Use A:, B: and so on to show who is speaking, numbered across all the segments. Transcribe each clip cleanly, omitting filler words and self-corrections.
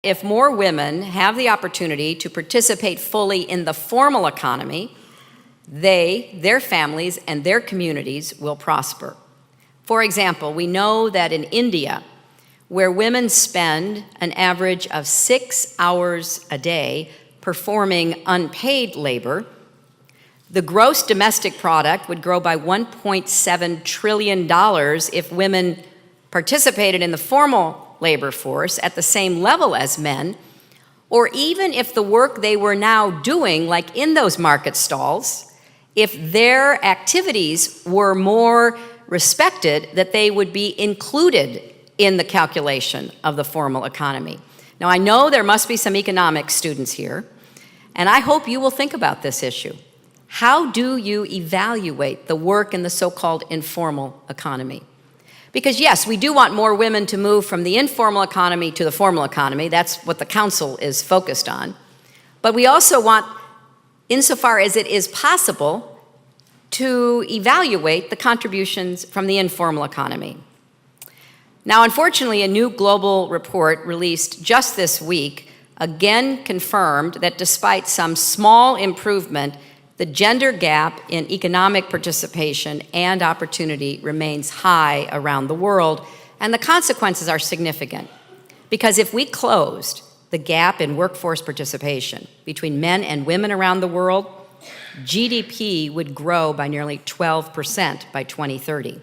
A: if more women have the opportunity to participate fully in the formal economy, they, their families, and their communities will prosper. For example, we know that in India, where women spend an average of 6 hours a day performing unpaid labor, the gross domestic product would grow by $1.7 trillion if women participated in the formal labor force at the same level as men, or even if the work they were now doing, like in those market stalls, if their activities were more respected, that they would be included in the calculation of the formal economy. Now, I know there must be some economics students here, and I hope you will think about this issue. How do you evaluate the work in the so-called informal economy? Because yes, we do want more women to move from the informal economy to the formal economy. That's what the council is focused on. But we also want, insofar as it is possible, to evaluate the contributions from the informal economy. Now, unfortunately, a new global report released just this week again confirmed that despite some small improvement, the gender gap in economic participation and opportunity remains high around the world, and the consequences are significant. Because if we closed the gap in workforce participation between men and women around the world, GDP would grow by nearly 12% by 2030.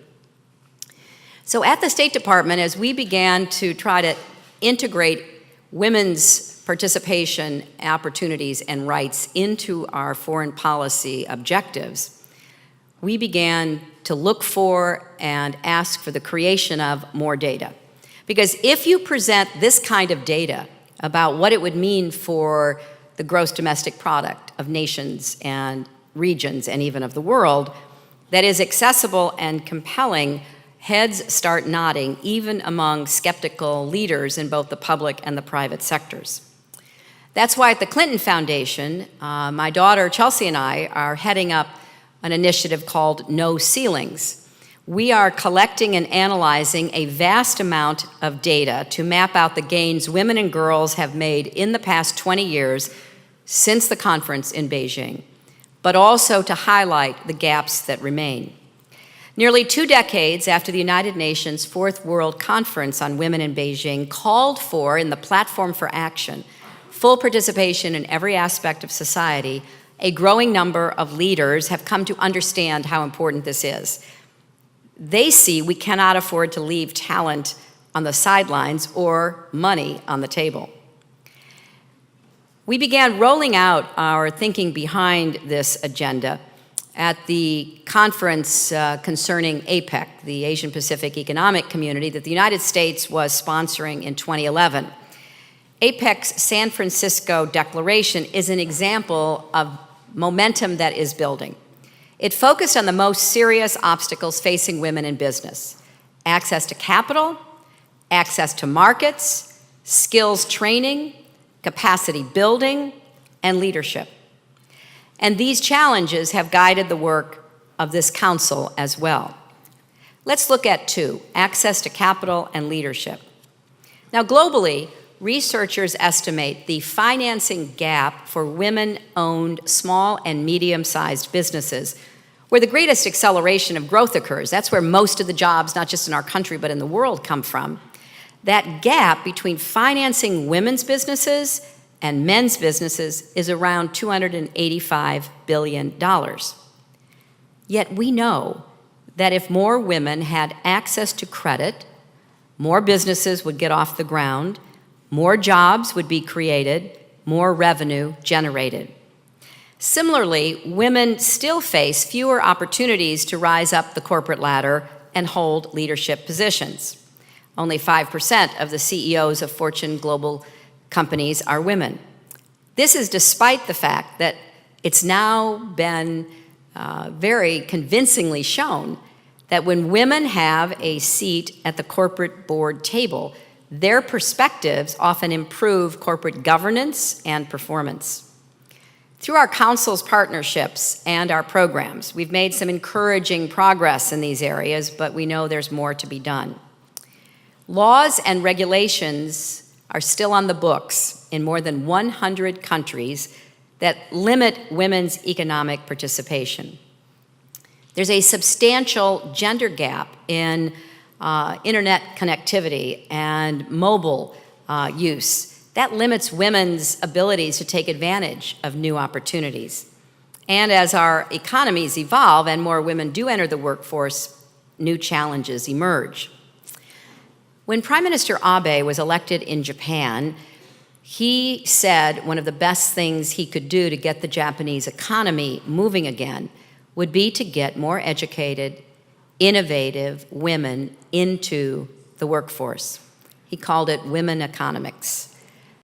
A: So at the State Department, as we began to try to integrate women's participation, opportunities, and rights into our foreign policy objectives, we began to look for and ask for the creation of more data. Because if you present this kind of data about what it would mean for the gross domestic product of nations and regions and even of the world, that is accessible and compelling, heads start nodding even among skeptical leaders in both the public and the private sectors. That's why at the Clinton Foundation, my daughter Chelsea and I are heading up an initiative called No Ceilings. We are collecting and analyzing a vast amount of data to map out the gains women and girls have made in the past 20 years since the conference in Beijing, but also to highlight the gaps that remain. Nearly 2 decades after the United Nations Fourth World Conference on Women in Beijing called for, in the Platform for Action, full participation in every aspect of society, a growing number of leaders have come to understand how important this is. They see we cannot afford to leave talent on the sidelines or money on the table. We began rolling out our thinking behind this agenda at the conference concerning APEC, the Asian Pacific Economic Community, that the United States was sponsoring in 2011. APEC's San Francisco Declaration is an example of momentum that is building. It focused on the most serious obstacles facing women in business: access to capital, access to markets, skills training, capacity building, and leadership. And these challenges have guided the work of this council as well. Let's look at 2, access to capital and leadership. Now, globally, researchers estimate the financing gap for women-owned small and medium-sized businesses, where the greatest acceleration of growth occurs. That's where most of the jobs, not just in our country, but in the world, come from. That gap between financing women's businesses and men's businesses is around $285 billion. Yet we know that if more women had access to credit, more businesses would get off the ground, more jobs would be created, more revenue generated. Similarly, women still face fewer opportunities to rise up the corporate ladder and hold leadership positions. Only 5% of the CEOs of Fortune global companies are women. This is despite the fact that it's now been very convincingly shown that when women have a seat at the corporate board table, their perspectives often improve corporate governance and performance. Through our council's partnerships and our programs, we've made some encouraging progress in these areas, but we know there's more to be done. Laws and regulations are still on the books in more than 100 countries that limit women's economic participation. There's a substantial gender gap in internet connectivity and mobile use. That limits women's abilities to take advantage of new opportunities. And as our economies evolve and more women do enter the workforce, new challenges emerge. When Prime Minister Abe was elected in Japan, he said one of the best things he could do to get the Japanese economy moving again would be to get more educated, innovative women into the workforce. He called it women economics.